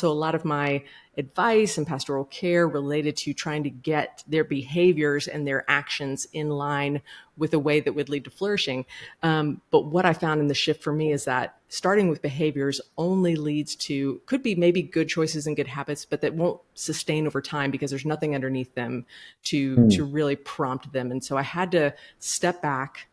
So a lot of my advice and pastoral care related to trying to get their behaviors and their actions in line with a way that would lead to flourishing. But what I found in the shift for me is that starting with behaviors only leads to, could be maybe good choices and good habits, but that won't sustain over time because there's nothing underneath them to really prompt them. And so I had to step back,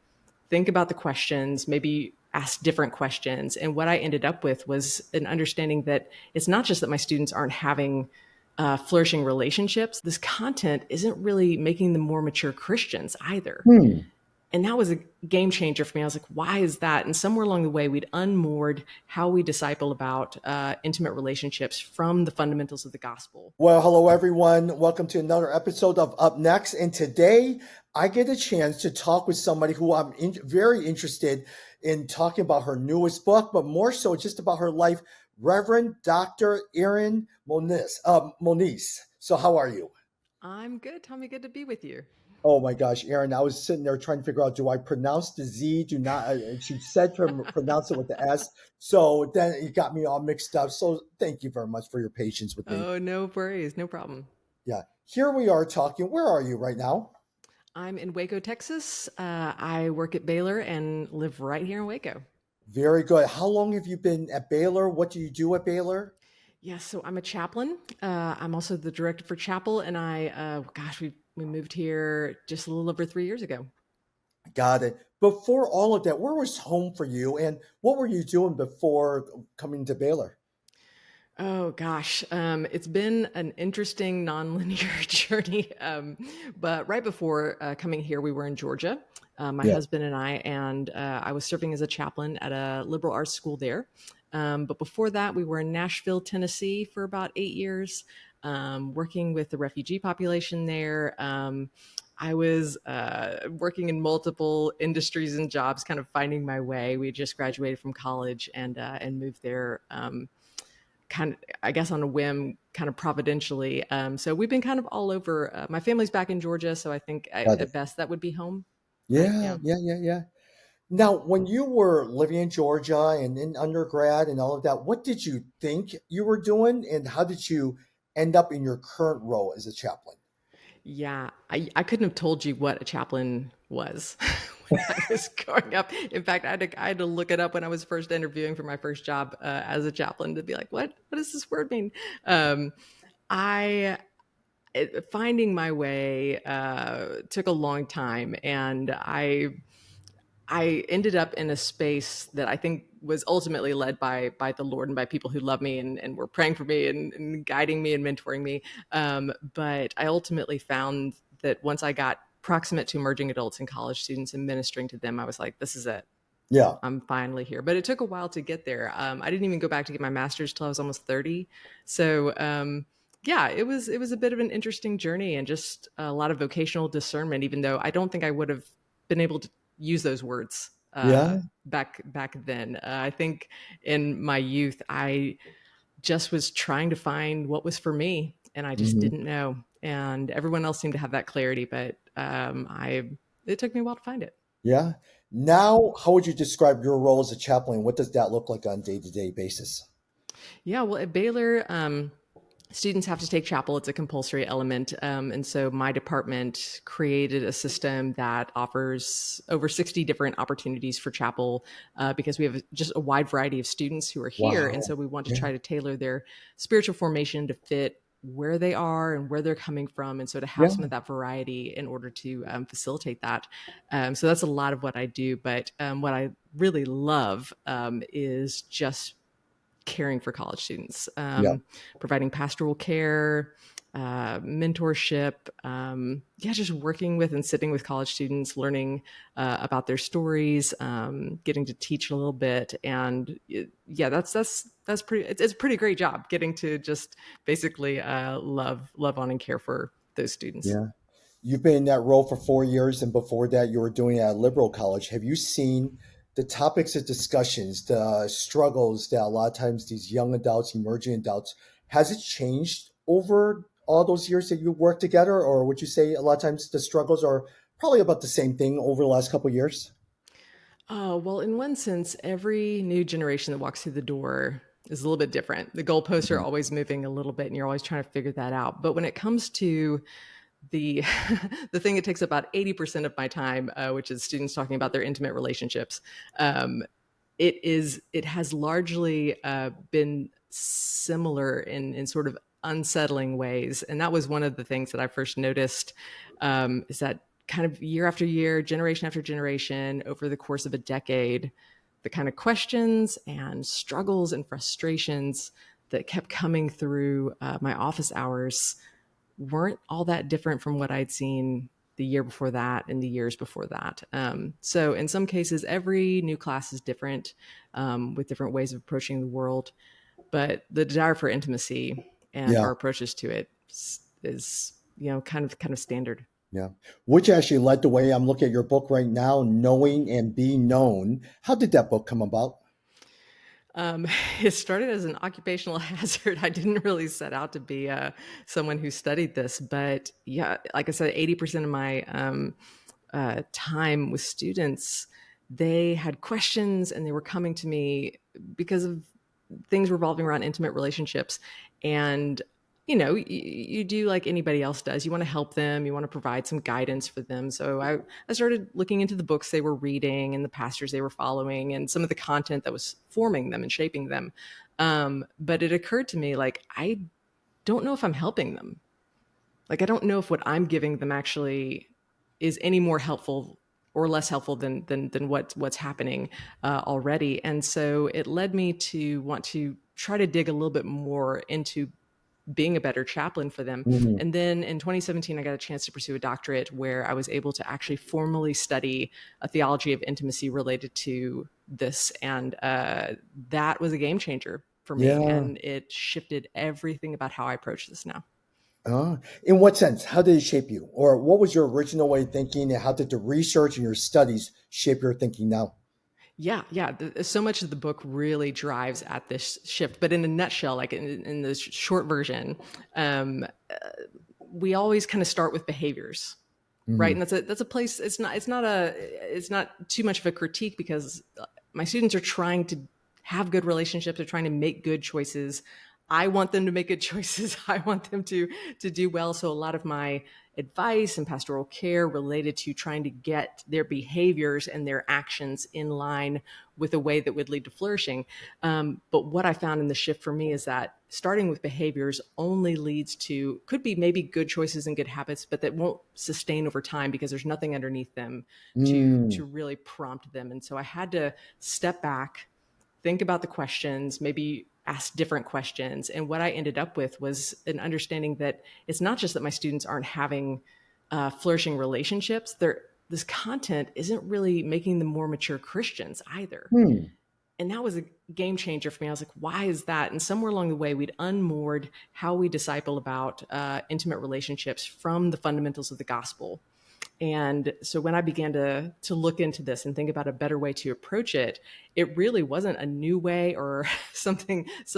think about the questions, maybe ask different questions. And what I ended up with was an understanding that it's not just that my students aren't having flourishing relationships. This content isn't really making them more mature Christians either. Hmm. And that was a game changer for me. I was like, why is that? And somewhere along the way, we'd unmoored how we disciple about intimate relationships from the fundamentals of the gospel. Well, hello, everyone. Welcome to another episode of Up Next. And today I get a chance to talk with somebody who I'm very interested in talking about her newest book, but more so just about her life, Reverend Dr. Erin Moniz. So how are you? I'm good, Tommy. Good to be with you. Oh my gosh, Erin, I was sitting there trying to figure out, do I pronounce the Z? Do not, and she said to pronounce it with the S. So then it got me all mixed up. So thank you very much for your patience with me. Oh, no worries. No problem. Yeah. Here we are talking. Where are you right now? I'm in Waco, Texas. I work at Baylor and live right here in Waco. Very good. How long have you been at Baylor? What do you do at Baylor? Yeah, so I'm a chaplain. I'm also the director for chapel, and we moved here just a little over 3 years ago. Got it. Before all of that, where was home for you and what were you doing before coming to Baylor? Oh gosh, it's been an interesting nonlinear journey. But right before coming here, we were in Georgia, my Yeah. husband and I was serving as a chaplain at a liberal arts school there. But before that, we were in Nashville, Tennessee for about 8 years, working with the refugee population there. I was working in multiple industries and jobs, kind of finding my way. We had just graduated from college and moved there. Kind of, I guess, on a whim, kind of providentially. So we've been kind of all over. My family's back in Georgia, so I think Got at it. best that would be home. But Yeah, yeah. yeah. Now, when you were living in Georgia and in undergrad and all of that, what did you think you were doing and how did you end up in your current role as a chaplain? Yeah, I couldn't have told you what a chaplain was when I was growing up. In fact, I had to look it up when I was first interviewing for my first job as a chaplain to be like, what does this word mean? Um, I Finding my way took a long time, and I ended up in a space that I think was ultimately led by the Lord and by people who love me and were praying for me and guiding me and mentoring me. But I ultimately found that once I got proximate to emerging adults and college students and ministering to them, I was like, this is it. Yeah. I'm finally here. But it took a while to get there. I didn't even go back to get my master's till I was almost 30. So yeah, it was a bit of an interesting journey and just a lot of vocational discernment, even though I don't think I would have been able to use those words Yeah. back then. I think in my youth, I just was trying to find what was for me, and I just Hmm. didn't know. And everyone else seemed to have that clarity, but I it took me a while to find it. Yeah. Now, how would you describe your role as a chaplain? What does that look like on a day-to-day basis? Yeah, well, at Baylor, students have to take chapel. It's a compulsory element. And so my department created a system that offers over 60 different opportunities for chapel because we have just a wide variety of students who are here. And Wow. so we want to Yeah. try to tailor their spiritual formation to fit where they are and where they're coming from. And so to have some Yeah. of that variety in order to facilitate that. So that's a lot of what I do. But what I really love is just caring for college students, Yeah. providing pastoral care, mentorship, yeah, just working with and sitting with college students, learning about their stories, getting to teach a little bit, and yeah, that's pretty. It's a pretty great job getting to just basically love on and care for those students. Yeah. You've been in that role for 4 years, and before that, you were doing it at a liberal college. Have you seen the topics of discussions, the struggles that a lot of times these young adults, emerging adults, has it changed over all those years that you worked together, or would you say a lot of times the struggles are probably about the same thing over the last couple of years? Oh, well, in one sense, every new generation that walks through the door is a little bit different. The goalposts are Mhm. always moving a little bit, and you're always trying to figure that out. But when it comes to the the thing that takes about 80% of my time, which is students talking about their intimate relationships, um, it has largely been similar in sort of unsettling ways, and that was one of the things that I first noticed, is that kind of year after year, generation after generation, over the course of a decade, the kind of questions and struggles and frustrations that kept coming through my office hours weren't all that different from what I'd seen the year before that and the years before that. So in some cases, every new class is different, with different ways of approaching the world. But the desire for intimacy and Yeah, our approaches to it is kind of standard. yeah. Which actually led the way. I'm looking at your book right now, Knowing and Being Known. How did that book come about? Um, it started as an occupational hazard. I didn't really set out to be someone who studied this, but yeah, like I said, 80% of my time with students, they had questions and they were coming to me because of things revolving around intimate relationships. And you do like anybody else does. You want to help them. You want to provide some guidance for them. So I started looking into the books they were reading and the pastors they were following and some of the content that was forming them and shaping them. But it occurred to me, like, I don't know if I'm helping them. Like, I don't know if what I'm giving them actually is any more helpful or less helpful than what's happening already. And so it led me to want to try to dig a little bit more into being a better chaplain for them. Mhm. And then in 2017, I got a chance to pursue a doctorate where I was able to actually formally study a theology of intimacy related to this. And that was a game changer for me. Yeah. And it shifted everything about how I approach this now. In what sense? How did it shape you? Or what was your original way of thinking, and how did the research and your studies shape your thinking now? Yeah. So much of the book really drives at this shift. But in a nutshell, like in the short version, um, we always kind of start with behaviors, right? Mhm. And that's a place. It's not too much of a critique, because my students are trying to have good relationships. They're trying to make good choices. I want them to make good choices. I want them to do well. So a lot of my advice and pastoral care related to trying to get their behaviors and their actions in line with a way that would lead to flourishing. But what I found in the shift for me is that starting with behaviors only leads to, could be maybe good choices and good habits, but that won't sustain over time because there's nothing underneath them to Mm. really prompt them. And so I had to step back, think about the questions, maybe ask different questions. And what I ended up with was an understanding that it's not just that my students aren't having flourishing relationships. This content isn't really making them more mature Christians either. Hmm. And that was a game changer for me. I was like, why is that? And somewhere along the way, we'd unmoored how we disciple about intimate relationships from the fundamentals of the gospel. And so when I began to look into this and think about a better way to approach it, it really wasn't a new way or some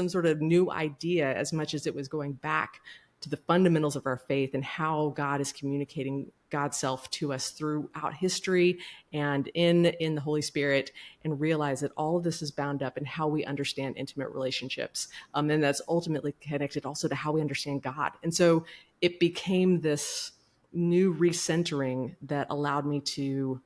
sort of new idea, as much as it was going back to the fundamentals of our faith and how God is communicating God's self to us throughout history and in the Holy Spirit, and realize that all of this is bound up in how we understand intimate relationships. And that's ultimately connected also to how we understand God. And so it became this new recentering that allowed me to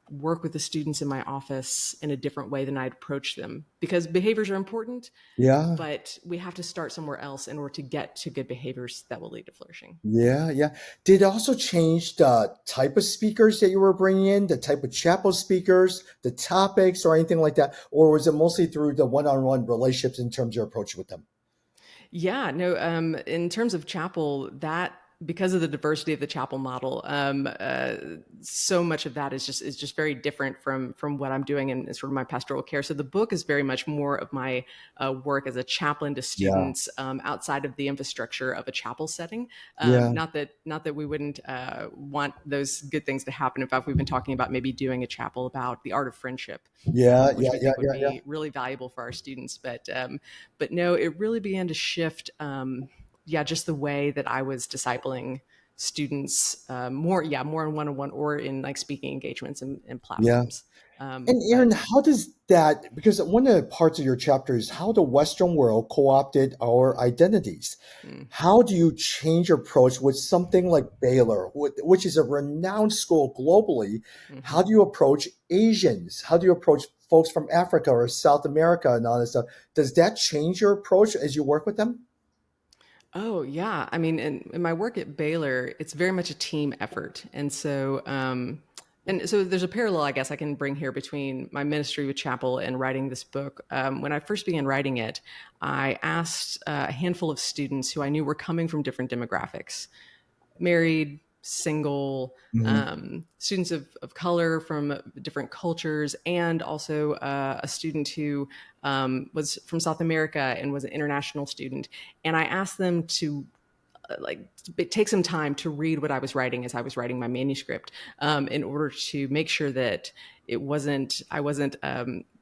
work with the students in my office in a different way than I'd approach them, because behaviors are important, Yeah. but we have to start somewhere else in order to get to good behaviors that will lead to flourishing. Yeah. Yeah. Did it also change the type of speakers that you were bringing in, the type of chapel speakers, the topics, or anything like that? Or was it mostly through the one on one relationships in terms of your approach with them? Yeah, no, in terms of chapel, that, because of the diversity of the chapel model, so much of that is just very different from what I'm doing in sort of my pastoral care. So the book is very much more of my work as a chaplain to Yeah. students, outside of the infrastructure of a chapel setting. Yeah. Not that we wouldn't want those good things to happen. In fact, we've been talking about maybe doing a chapel about the art of friendship, Yeah. which Yeah. we Yeah. think would Yeah. Yeah. be really valuable for our students. But no, it really began to shift. Yeah, just the way that I was discipling students, more in one-on-one or in like speaking engagements and Yeah. platforms. And But Aaron, how does that, because one of the parts of your chapter is how the Western world co-opted our identities. mm, How do you change your approach with something like Baylor, which is a renowned school globally? mhm. How do you approach Asians? How do you approach folks from Africa or South America and all this stuff? Does that change your approach as you work with them? Oh, yeah. I mean, in my work at Baylor, it's very much a team effort. And so there's a parallel, I guess, I can bring here between my ministry with Chapel and writing this book. When I first began writing it, I asked a handful of students who I knew were coming from different demographics, married, single, Mhm. students of color from different cultures, and also a student who was from South America and was an international student. And I asked them to like take some time to read what I was writing as I was writing my manuscript, in order to make sure that I wasn't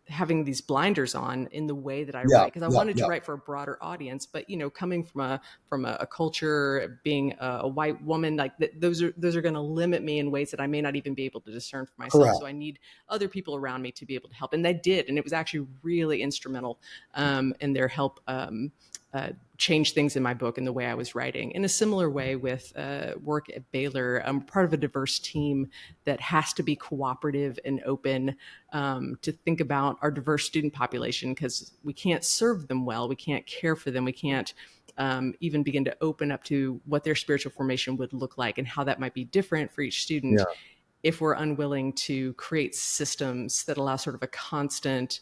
having these blinders on in the way that I Yeah, write, because I yeah, wanted to yeah. write for a broader audience. But coming from a culture, being a white woman, like those are going to limit me in ways that I may not even be able to discern for myself. Correct. So I need other people around me to be able to help, and they did, and it was actually really instrumental in their help. Change things in my book and the way I was writing. In a similar way with work at Baylor, I'm part of a diverse team that has to be cooperative and open, to think about our diverse student population, because we can't serve them well, we can't care for them, we can't even begin to open up to what their spiritual formation would look like and how that might be different for each Yeah. student if we're unwilling to create systems that allow sort of a constant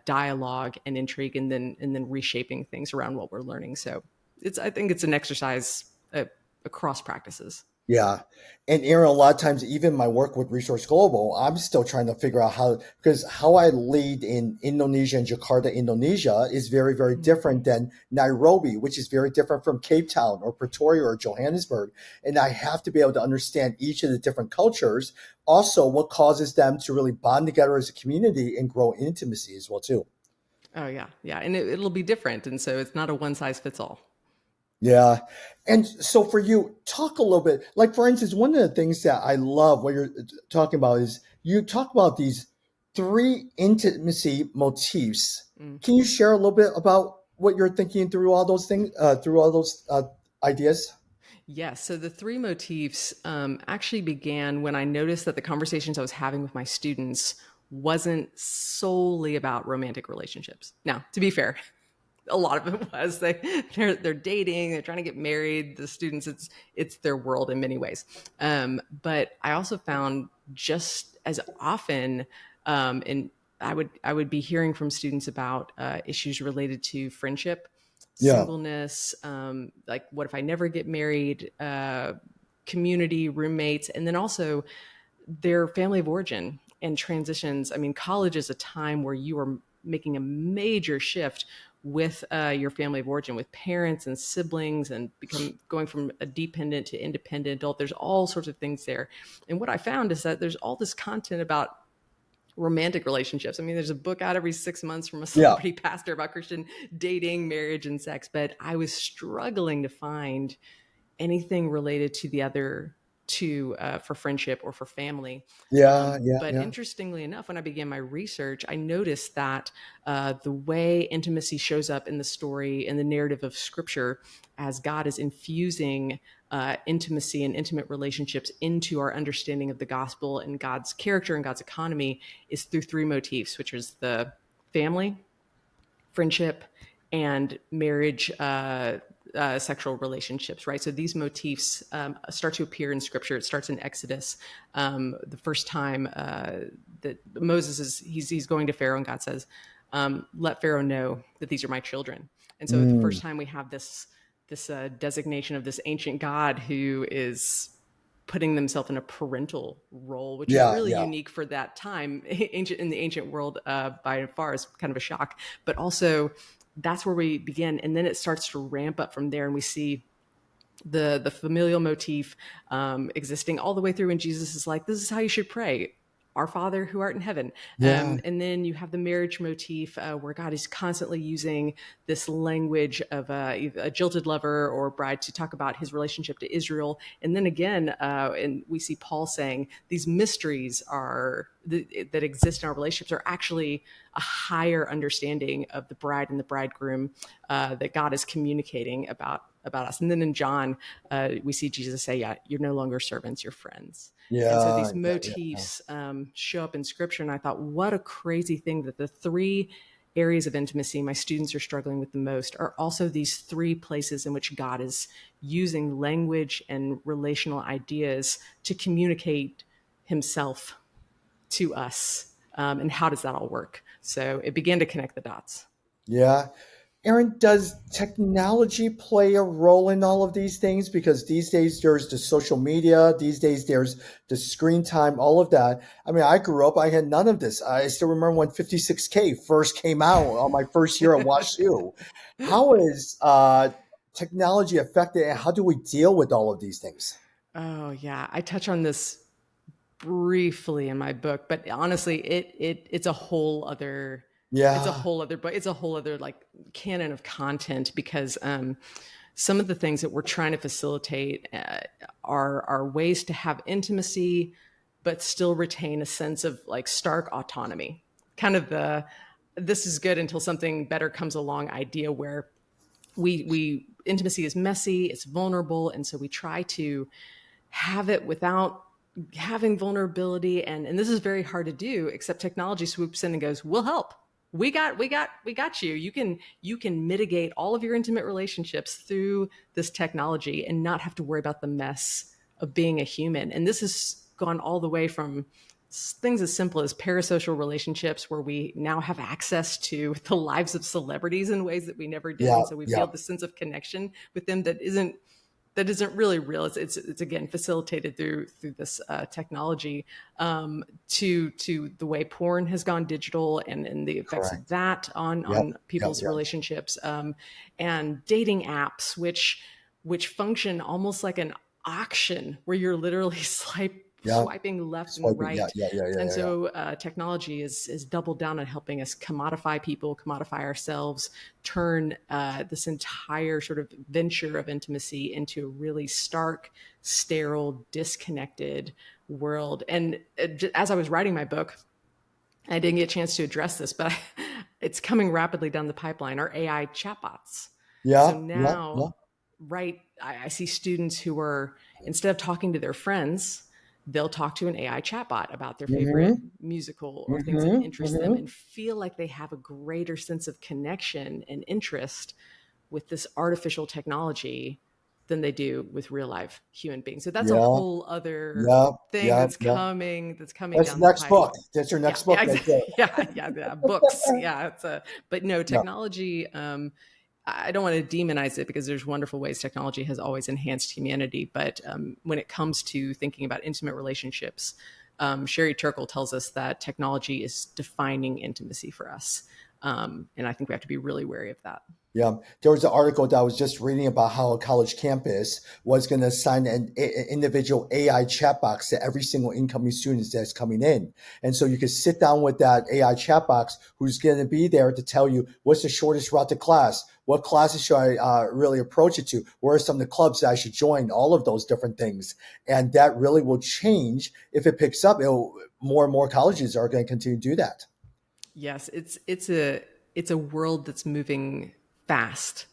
dialogue and intrigue, and then reshaping things around what we're learning. So I think it's an exercise across practices. Yeah. And Aaron, a lot of times, even my work with Resource Global, I'm still trying to figure out how, because how I lead in Indonesia and Jakarta, Indonesia is very, very Mhm. different than Nairobi, which is very different from Cape Town or Pretoria or Johannesburg. And I have to be able to understand each of the different cultures, also what causes them to really bond together as a community and grow intimacy as well, too. Oh yeah, yeah, and it'll be different, and so it's not a one size fits all. Yeah. And so for you, talk a little bit. Like, for instance, one of the things that I love what you're talking about is you talk about these three intimacy motifs. Mm. Can you share a little bit about what you're thinking through all those things, through all those ideas? Yes. So the three motifs actually began when I noticed that the conversations I was having with my students wasn't solely about romantic relationships. Now, to be fair, a lot of it was they're dating, they're trying to get married. The students, it's their world in many ways. But I also found just as often, and I would be hearing from students about issues related to friendship, Yeah. singleness, like what if I never get married, community, roommates, and then also their family of origin and transitions. I mean, college is a time where you are making a major shift with your family of origin, with parents and siblings, and going from a dependent to independent adult. There's all sorts of things there. And what I found is that there's all this content about romantic relationships. I mean, there's a book out every 6 months from a Yeah. celebrity pastor about Christian dating, marriage, and sex, but I was struggling to find anything related to the other two, for friendship or for family. Yeah. Yeah. But Yeah. interestingly enough, when I began my research, I noticed that the way intimacy shows up in the story, in the narrative of Scripture, as God is infusing intimacy and intimate relationships into our understanding of the gospel and God's character and God's economy, is through three motifs, which is the family, friendship, and marriage, sexual relationships, right? So these motifs start to appear in Scripture. It starts in Exodus. The first time that Moses he's going to Pharaoh, and God says, "Let Pharaoh know that these are my children." And so the Mm. first time we have this designation of this ancient God who is putting themselves in a parental role, which is Yeah. really Yeah. unique for that time, ancient in the ancient world, by far, is kind of a shock. But also, that's where we begin, and then it starts to ramp up from there, and we see the familial motif existing all the way through. And Jesus is like, "This is how you should pray." our Father who art in heaven. Yeah. And then you have the marriage motif where God is constantly using this language of a jilted lover or bride to talk about his relationship to Israel. And then again, and we see Paul saying these mysteries that exist in our relationships are actually a higher understanding of the bride and the bridegroom that God is communicating about us. And then in John, we see Jesus say, yeah, you're no longer servants, you're friends. And so Yeah. these Yeah. Yeah. motifs show up in scripture. And I thought, what a crazy thing that the three areas of intimacy my students are struggling with the most are also these three places in which God is using language and relational ideas to communicate himself to us. And how does that all work? So it began to connect the dots. Yeah. Erin, does technology play a role in all of these things? Because these days there's the social media, these days there's the screen time, all of that. I mean, I grew up, I had none of this. I still remember when 56K first came out on my first year at WashU. How is technology affected and how do we deal with all of these things? Oh yeah, I touch on this briefly in my book, but honestly, it's a whole other Yeah. book. It's a whole other like canon of content because some of the things that we're trying to facilitate are ways to have intimacy, but still retain a sense of like stark autonomy. Kind of the this is good until something better comes along idea where we intimacy is messy, it's vulnerable, and so we try to have it without having vulnerability, and this is very hard to do, except technology swoops in and goes, we'll help. We got you. You can mitigate all of your intimate relationships through this technology and not have to worry about the mess of being a human. And this has gone all the way from things as simple as parasocial relationships where we now have access to the lives of celebrities in ways that we never did, Yeah. and so we Yeah. feel the sense of connection with them that isn't really real. It's again facilitated through this technology, to the way porn has gone digital and the effects of Correct. that Yep. on Yep. people's Yep. relationships, and dating apps which function almost like an auction where you're literally Yeah. swiping left and Swiping. Yeah. right. Yeah. Yeah. Yeah. And Yeah. Yeah. so technology is doubled down on helping us commodify people, commodify ourselves, turn this entire sort of venture of intimacy into a really stark, sterile, disconnected world. And as I was writing my book, I didn't get a chance to address this, but it's coming rapidly down the pipeline, are AI chatbots. So Yeah. Yeah. Yeah. now, right, I see students who are, instead of talking to their friends, they'll talk to an AI chatbot about their favorite Mm-hmm. musical or things that Mm-hmm. interest them Mm-hmm. and feel like they have a greater sense of connection and interest with this artificial technology than they do with real life human beings. So that's a Yeah. whole other Yeah. thing Yeah. that's Yeah. coming That's the down the next pipe. book. That's your Yeah, next book yeah, right there. exactly. Yeah. Books. Yeah, but no, Yeah. technology. I don't want to demonize it because there's wonderful ways technology has always enhanced humanity. But when it comes to thinking about intimate relationships, Sherry Turkle tells us that technology is defining intimacy for us, and I think we have to be really wary of that. Yeah, there was an article that I was just reading about how a college campus was going to assign an individual AI chat box to every single incoming student that's coming in. And so you could sit down with that AI chat box who's going to be there to tell you what's the shortest route to class, what classes should I really approach it to, where are some of the clubs that I should join, all of those different things. And that really will change if it picks up. More and more colleges are going to continue to do that. Yes, it's a world that's moving fast,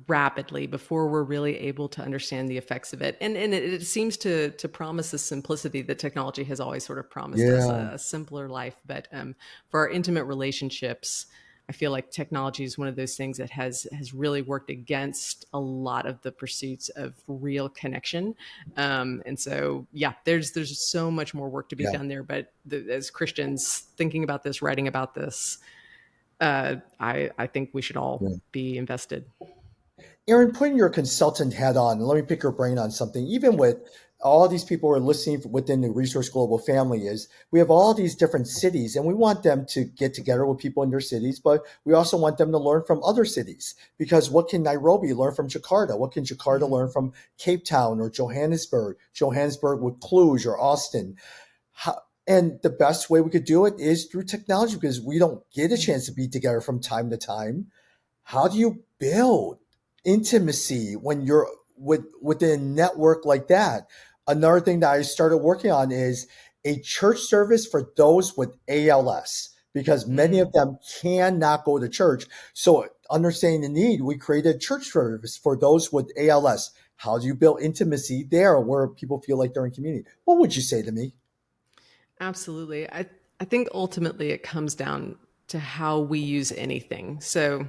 rapidly before we're really able to understand the effects of it. And it seems to promise the simplicity that technology has always sort of promised us, Yeah, a simpler life. But for our intimate relationships, I feel like technology is one of those things that has really worked against a lot of the pursuits of real connection. And so, yeah, there's so much more work to be yeah, done there. But as Christians thinking about this, writing about this, I think we should all yeah. be invested. Erin, putting your consultant hat on, and let me pick your brain on something. Even with all these people who are listening within the Resource Global family, is we have all these different cities, and we want them to get together with people in their cities, but we also want them to learn from other cities. Because what can Nairobi learn from Jakarta? What can Jakarta Mm. learn from Cape Town or Johannesburg? Johannesburg with Cluj or Austin? And the best way we could do it is through technology because we don't get a chance to be together from time to time. How do you build intimacy when you're within a network like that? Another thing that I started working on is a church service for those with ALS because many of Mm. them cannot go to church. So understanding the need, we created a church service for those with ALS. How do you build intimacy there where people feel like they're in community? What would you say to me? Absolutely. I think ultimately it comes down to how we use anything. So,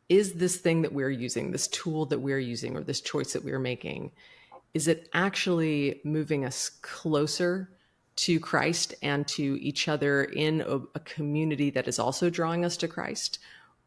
is this thing that we're using, this tool that we're using, or this choice that we're making, is it actually moving us closer to Christ and to each other in a community that is also drawing us to Christ?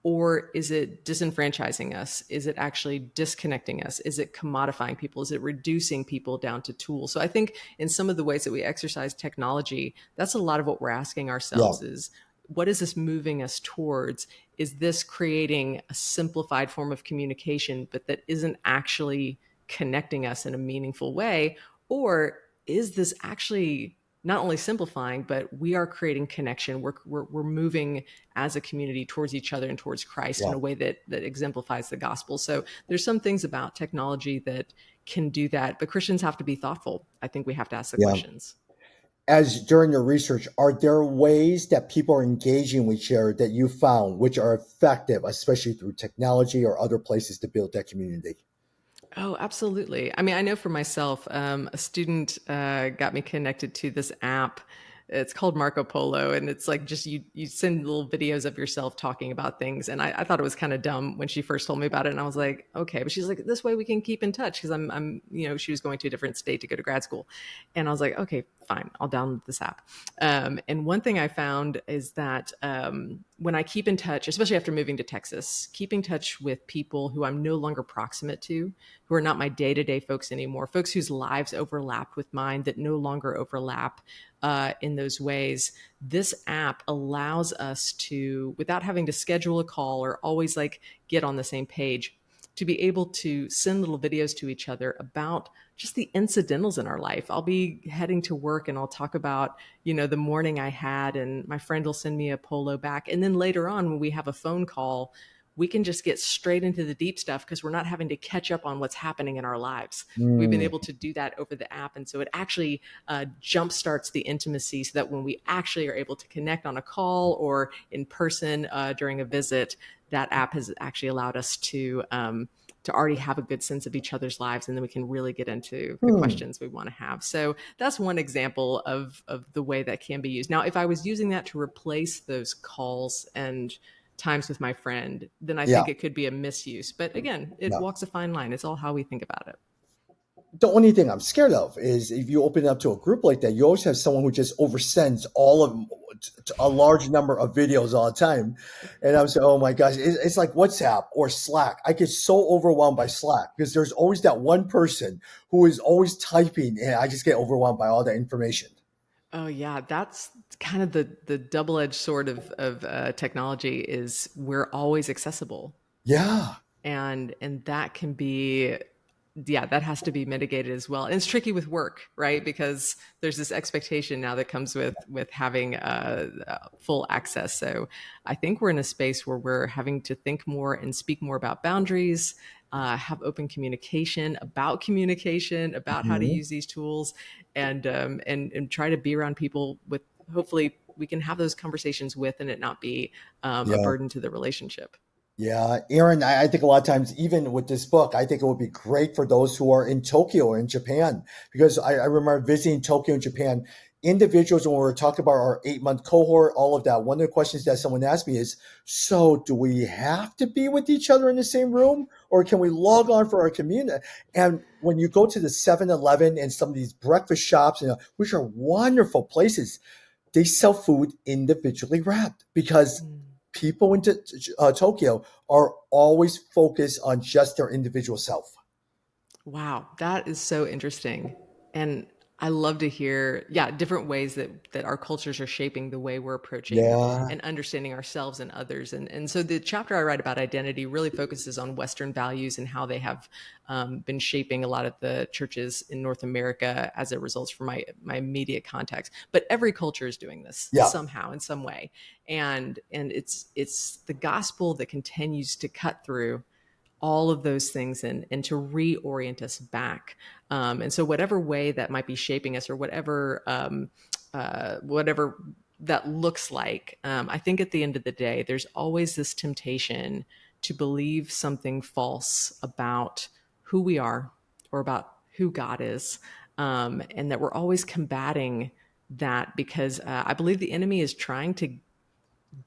Or is it disenfranchising us? Is it actually disconnecting us? Is it commodifying people? Is it reducing people down to tools? So I think in some of the ways that we exercise technology, that's a lot of what we're asking Yeah, ourselves is what is this moving us towards? Is this creating a simplified form of communication, but that isn't actually connecting us in a meaningful way? Or is this actually not only simplifying, but we are creating connection? We're moving as a community towards each other and towards Christ in yeah, a way that exemplifies the gospel. So there's some things about technology that can do that, but Christians have to be thoughtful. I think we have to ask the yeah. questions. As during your research, are there ways that people are engaging with each other that you found which are effective, especially through technology or other places to build that community? Oh, absolutely. I mean, I know for myself, a student got me connected to this app. It's called Marco Polo, and it's like just you send little videos of yourself talking about things. And I thought it was kind of dumb when she first told me about it, and I was like, okay. But she's like, this way we can keep in touch because she was going to a different state to go to grad school, and I was like, okay, fine, I'll download this app. And one thing I found is that when I keep in touch, especially after moving to Texas, keep in touch with people who I'm no longer proximate to, who are not my day to day folks anymore, folks whose lives overlapped with mine that no longer overlap in those ways. This app allows us to, without having to schedule a call or always like get on the same page, to be able to send little videos to each other about just the incidentals in our life. I'll be heading to work and I'll talk about, the morning I had, and my friend will send me a polo back. And then later on, when we have a phone call, we can just get straight into the deep stuff because we're not having to catch up on what's happening in our lives. We've been Mm, able to do that over the app. And so it actually jumpstarts the intimacy so that when we actually are able to connect on a call or in person during a visit, that app has actually allowed us to already have a good sense of each other's lives, and then we can really get into the hmm. questions we want to have. So that's one example of the way that can be used. Now, if I was using that to replace those calls and times with my friend, then I Yeah, think it could be a misuse. But again, it yeah. walks a fine line. It's all how we think about it. The only thing I'm scared of is if you open it up to a group like that, you always have someone who just oversends all of a large number of videos all the time. And I'm saying, oh my gosh, it's like WhatsApp or Slack. I get so overwhelmed by Slack because there's always that one person who is always typing, and I just get overwhelmed by all that information. Oh yeah, that's kind of the double edged sword of technology is we're always accessible, Yeah, and that can be, yeah, that has to be mitigated as well. And it's tricky with work, right? Because there's this expectation now that comes with having full access. So I think we're in a space where we're having to think more and speak more about boundaries, have open communication about how to mhm, use these tools, and try to be around people with, hopefully we can have those conversations with, and it not be a yeah. burden to the relationship. Yeah, Aaron, I think a lot of times, even with this book, I think it would be great for those who are in Tokyo or in Japan, because I remember visiting Tokyo and Japan. Individuals, when we were talking about our 8 month cohort, all of that, one of the questions that someone asked me is, so do we have to be with each other in the same room, or can we log on for our community? And when you go to the 7-Eleven and some of these breakfast shops, which are wonderful places, they sell food individually wrapped because Mm. people in Tokyo are always focused on just their individual self. Wow, that is so interesting. And I love to hear, yeah, different ways that our cultures are shaping the way we're approaching Yeah. and understanding ourselves and others. And so the chapter I write about identity really focuses on Western values and how they have been shaping a lot of the churches in North America as it results from my immediate context. But every culture is doing this Yeah. somehow in some way, and it's the gospel that continues to cut through all of those things and to reorient us back. And so whatever way that might be shaping us or whatever that looks like, I think at the end of the day, there's always this temptation to believe something false about who we are or about who God is. And that we're always combating that because I believe the enemy is trying to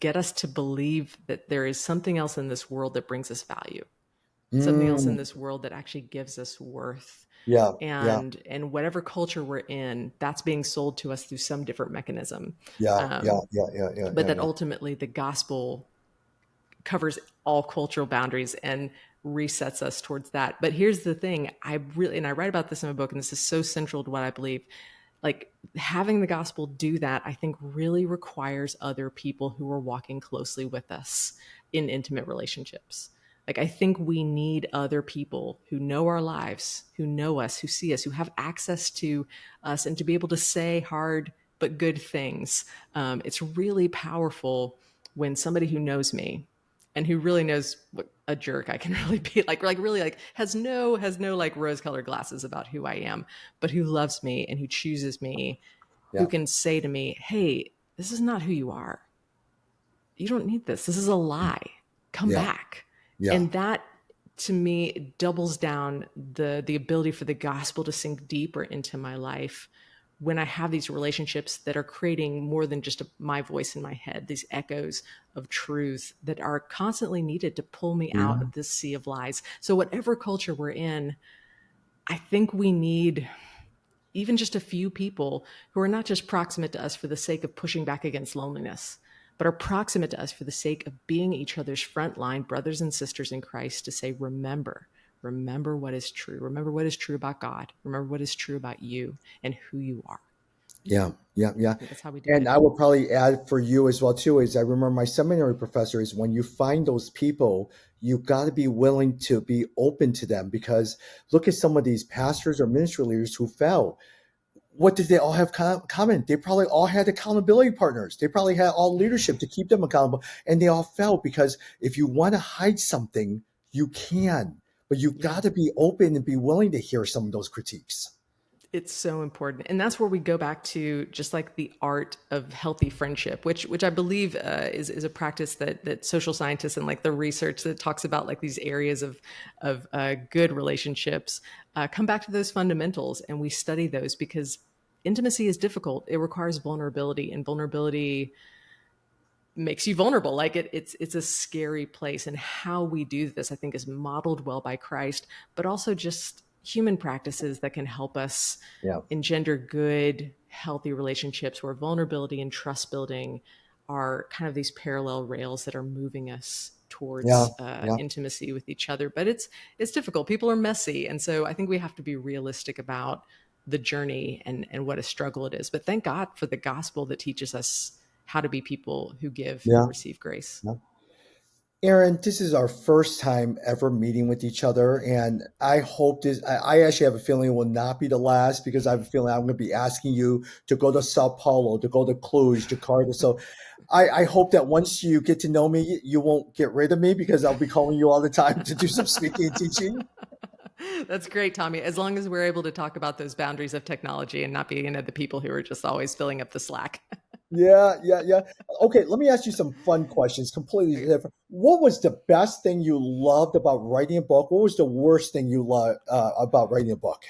get us to believe that there is something else in this world that brings us value, something else in Mm, this world that actually gives us worth. yeah. Yeah. And whatever culture we're in, that's being sold to us through some different mechanism. Yeah. Yeah. um, Yeah. Yeah. Yeah. but Yeah. that Yeah. ultimately the gospel covers all cultural boundaries and resets us towards that. But here's the thing, I write about this in my book, and this is so central to what I believe. Like, having the gospel do that, I think really requires other people who are walking closely with us in intimate relationships. Like, I think we need other people who know our lives, who know us, who see us, who have access to us, and to be able to say hard but good things. It's really powerful when somebody who knows me and who really knows what a jerk I can really be, like really, like has no like rose colored glasses about who I am, but who loves me and who chooses me, who Yeah. can say to me, hey, this is not who you are. You don't need this. This is a lie. Come Yeah. back. Yeah. And that, to me, doubles down the ability for the gospel to sink deeper into my life when I have these relationships that are creating more than just my voice in my head, these echoes of truth that are constantly needed to pull me out Yeah. of this sea of lies. So whatever culture we're in, I think we need even just a few people who are not just proximate to us for the sake of pushing back against loneliness, but are proximate to us for the sake of being each other's frontline brothers and sisters in Christ, to say, remember what is true. Remember what is true about God. Remember what is true about you and who you are. Yeah. Yeah. Yeah. I think that's how we do And it. I would probably add for you as well too is I remember my seminary professor is when you find those people, you got to be willing to be open to them because look at some of these pastors or ministry leaders who fell. What did they all have common? They probably all had accountability partners. They probably had all leadership to keep them accountable, and they all fell because if you want to hide something, you can, but you Yeah. got to be open and be willing to hear some of those critiques. It's so important, and that's where we go back to just like the art of healthy friendship, which I believe is a practice that social scientists and like the research that talks about like these areas of good relationships come back to those fundamentals, and we study those because intimacy is difficult. It requires vulnerability, and vulnerability makes you vulnerable. Like it's a scary place, and how we do this, I think, is modeled well by Christ, but also just human practices that can help us Yeah, engender good, healthy relationships where vulnerability and trust building are kind of these parallel rails that are moving us yeah, towards yeah, intimacy with each other. But it's difficult. People are messy, and so I think we have to be realistic about the journey and what a struggle it is. But thank God for the gospel that teaches us how to be people who give yeah, and receive grace. yeah. Aaron, this is our first time ever meeting with each other, and I hope this. I actually have a feeling it will not be the last because I have a feeling I'm going to be asking you to go to Sao Paulo, to go to Cluj, Jakarta. So I hope that once you get to know me, you won't get rid of me because I'll be calling you all the time to do some speaking and teaching. That's great, Tommy. As long as we're able to talk about those boundaries of technology and not be, the people who are just always filling up the slack. Yeah, yeah, yeah. Okay, let me ask you some fun questions, completely Okay. different. What was the best thing you loved about writing a book? What was the worst thing you loved about writing a book?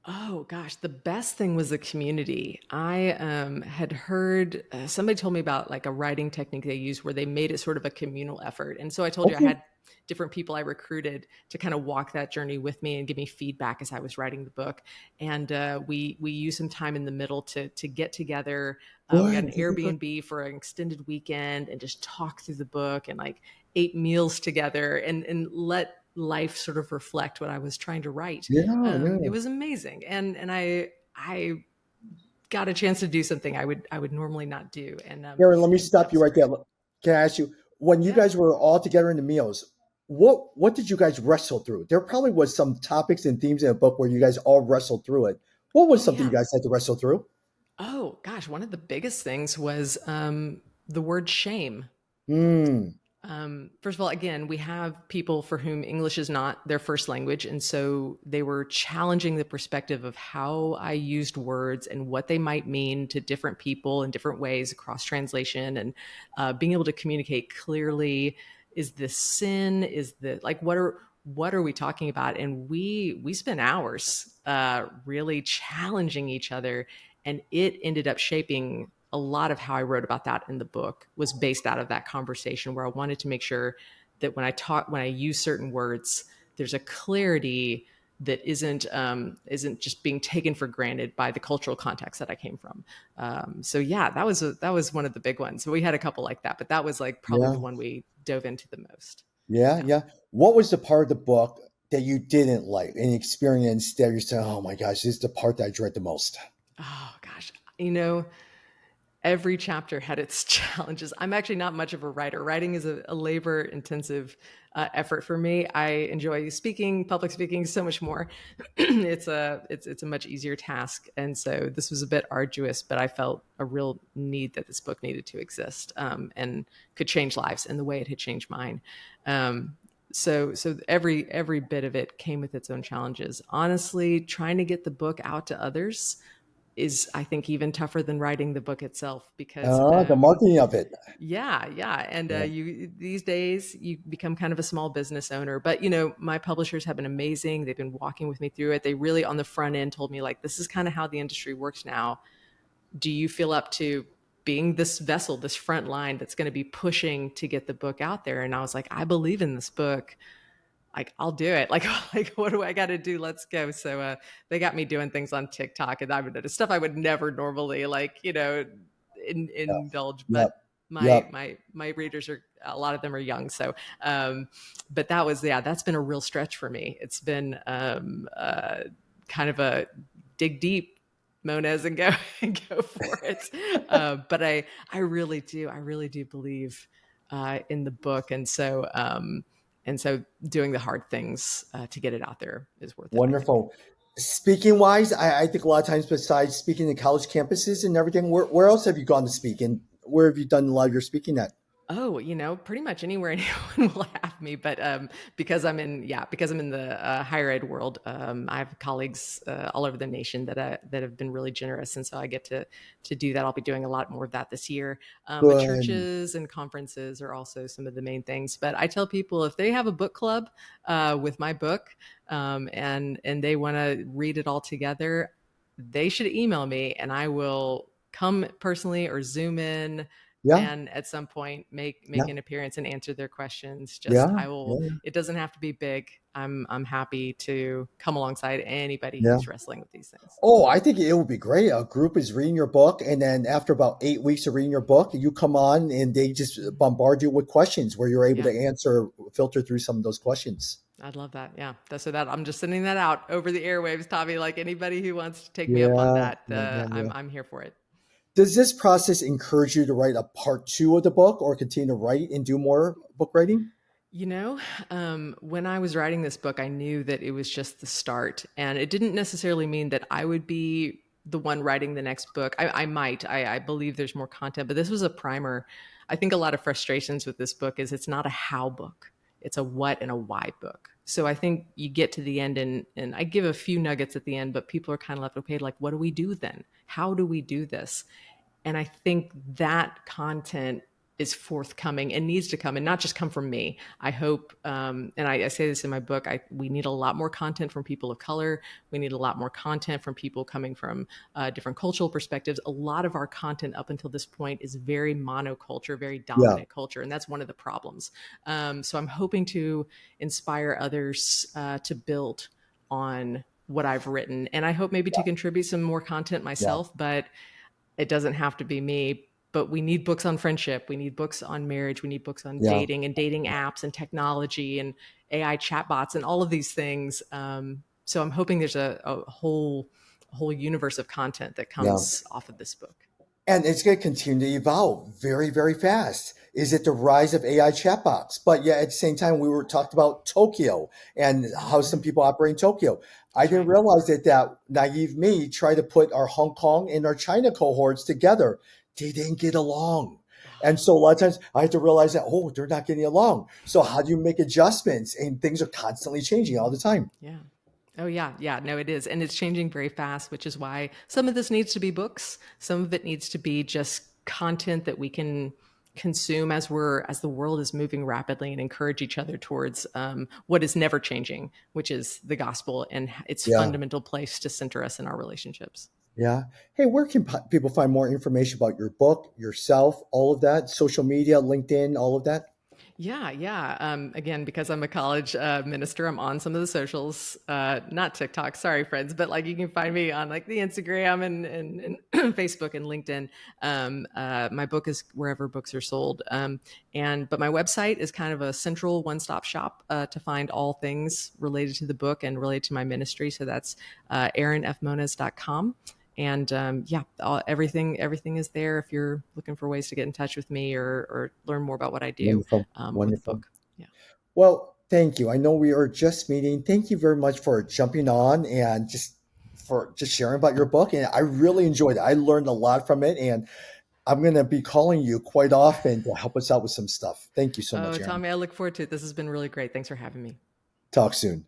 Oh gosh, the best thing was the community. I had heard somebody told me about like a writing technique they use where they made it sort of a communal effort. And so I told you I Okay. had different people I recruited to kind of walk that journey with me and give me feedback as I was writing the book. And we used some time in the middle to get together. We got Good, an good, good, good. Airbnb for an extended weekend and just talk through the book and like ate meals together and let life sort of reflect what I was trying to write. Yeah, It yeah, was amazing, and I got a chance to do something I would normally not do. And Erin, let me that stop you was right great. there. Can I ask you, when you Yeah. guys were all together in the meals, what did you guys wrestle through? There probably was some topics and themes in a book where you guys all wrestled through it. What was Oh something you yeah. guys had to wrestle through? Oh gosh, one of the biggest things was the word shame. Hmm. First of all, again, we have people for whom English is not their first language. And so they were challenging the perspective of how I used words and what they might mean to different people in different ways across translation, and being able to communicate clearly. Is this sin? Is the like what are we talking about? And we spent hours really challenging each other, and it ended up shaping a lot of how I wrote about that in the book. Was based out of that conversation where I wanted to make sure that when I use certain words, there's a clarity that isn't just being taken for granted by the cultural context that I came from. So yeah, that was one of the big ones. So we had a couple like that, but that was like probably the Yeah. one we dove into the most. Yeah. Yeah. Yeah. What was the part of the book that you didn't like? Any experience that you said, "Oh my gosh, this is the part that I dread the most"? Oh gosh, you know, every chapter had its challenges. I'm actually not much of a writer. Writing is a labor intensive effort for me. I enjoy speaking, public speaking so much more. It's a much easier task, and so this was a bit arduous. But I felt a real need that this book needed to exist, and could change lives in the way it had changed mine. So every bit of it came with its own challenges. Honestly, trying to get the book out to others is, I think, even tougher than writing the book itself, because The marketing of it. yeah, and Yeah. you these days you become kind of a small business owner. But you know, my publishers have been amazing. They've been walking with me through it. They really, on the front end, told me like, this is kind of how the industry works now. Do you feel up to being this vessel, this front line that's going to be pushing to get the book out there? And I was like, I believe in this book. Like, I'll do it. Like, what do I got to do? Let's go. So they got me doing things on TikTok, and I would stuff I would never normally, like, Yeah. indulge. But Yep. my Yep. my readers are, a lot of them are young. So, but that was, yeah, that's been a real stretch for me. It's been kind of a dig deep, Moniz, and go and go for it. But I really do believe in the book, and so doing the hard things to get it out there is worth it, I think. Wonderful. Speaking wise, I think a lot of times besides speaking in college campuses and everything, where else have you gone to speak, and where have you done a lot of your speaking at? Oh, pretty much anywhere anyone will have me. But because I'm in the higher ed world, I have colleagues all over the nation that have been really generous, and so I get to do that. I'll be doing a lot more of that this year. But Good. churches and conferences are also some of the main things. But I tell people, if they have a book club with my book, and they want to read it all together, they should email me, and I will come personally or Zoom in, Yeah. and at some point make Yeah. an appearance and answer their questions. Just, Yeah. I will, Yeah. it doesn't have to be big. I'm happy to come alongside anybody Yeah. who's wrestling with these things. Oh, I think it would be great. A group is reading your book, and then after about 8 weeks of reading your book, you come on and they just bombard you with questions where you're able Yeah, to answer, filter through some of those questions. I'd love that. Yeah, so that I'm just sending that out over the airwaves, Tommy. Like, anybody who wants to take me up on Yeah. that, Yeah. Yeah. Yeah. I'm here for it. Does this process encourage you to write a part two of the book or continue to write and do more book writing? You know, when I was writing this book, I knew that it was just the start, and it didn't necessarily mean that I would be the one writing the next book. I might. I believe there's more content, but this was a primer. I think a lot of frustrations with this book is it's not a how book; it's a what and a why book. So I think you get to the end, and I give a few nuggets at the end, but people are kind of left, okay, like, what do we do then? How do we do this? And I think that content is forthcoming and needs to come, and not just come from me. I hope, and I say this in my book, we need a lot more content from people of color. We need a lot more content from people coming from different cultural perspectives. A lot of our content up until this point is very monoculture, very Yeah. dominant culture, and that's one of the problems. So I'm hoping to inspire others to build on what I've written, and I hope maybe to contribute some more content Yeah. myself, but it doesn't have to be me. But we need books on friendship. We need books on marriage. We need books on Yeah. dating and dating apps and technology and AI chatbots and all of these things. So I'm hoping there's a whole universe of content that Yeah. comes off of this book. And it's going to continue to evolve very, very fast. Is it the rise of AI chatbots? But yeah, at the same time, we were talked about Tokyo and how some people operate in Tokyo. I That's didn't right. realize that naive me tried to put our Hong Kong and our China cohorts together. They didn't get along. And so a lot of times I had to realize that, oh, they're not getting along. So how do you make adjustments? And things are constantly changing all the time. Yeah. Oh yeah, yeah, no, it is. And it's changing very fast, which is why some of this needs to be books. Some of it needs to be just content that we can consume as the world is moving rapidly, and encourage each other towards what is never changing, which is the gospel and its Yeah. fundamental place to center us in our relationships. Yeah. Hey, where can people find more information about your book, yourself, all of that, social media, LinkedIn, all of that? Yeah, yeah. Again, because I'm a college minister, I'm on some of the socials, not TikTok, sorry, friends, but like you can find me on like the Instagram and Facebook and LinkedIn. My book is wherever books are sold, but my website is kind of a central one-stop shop to find all things related to the book and related to my ministry. So that's erinfmoniz.com. And everything is there if you're looking for ways to get in touch with me or learn more about what I do Wonderful. with the Wonderful. book. Yeah. Well, thank you. I know we are just meeting. Thank you very much for jumping on and just sharing about your book. And I really enjoyed it. I learned a lot from it, and I'm going to be calling you quite often to help us out with some stuff. Thank you so Oh, much, Aaron. Tommy, I look forward to it. This has been really great. Thanks for having me. Talk soon.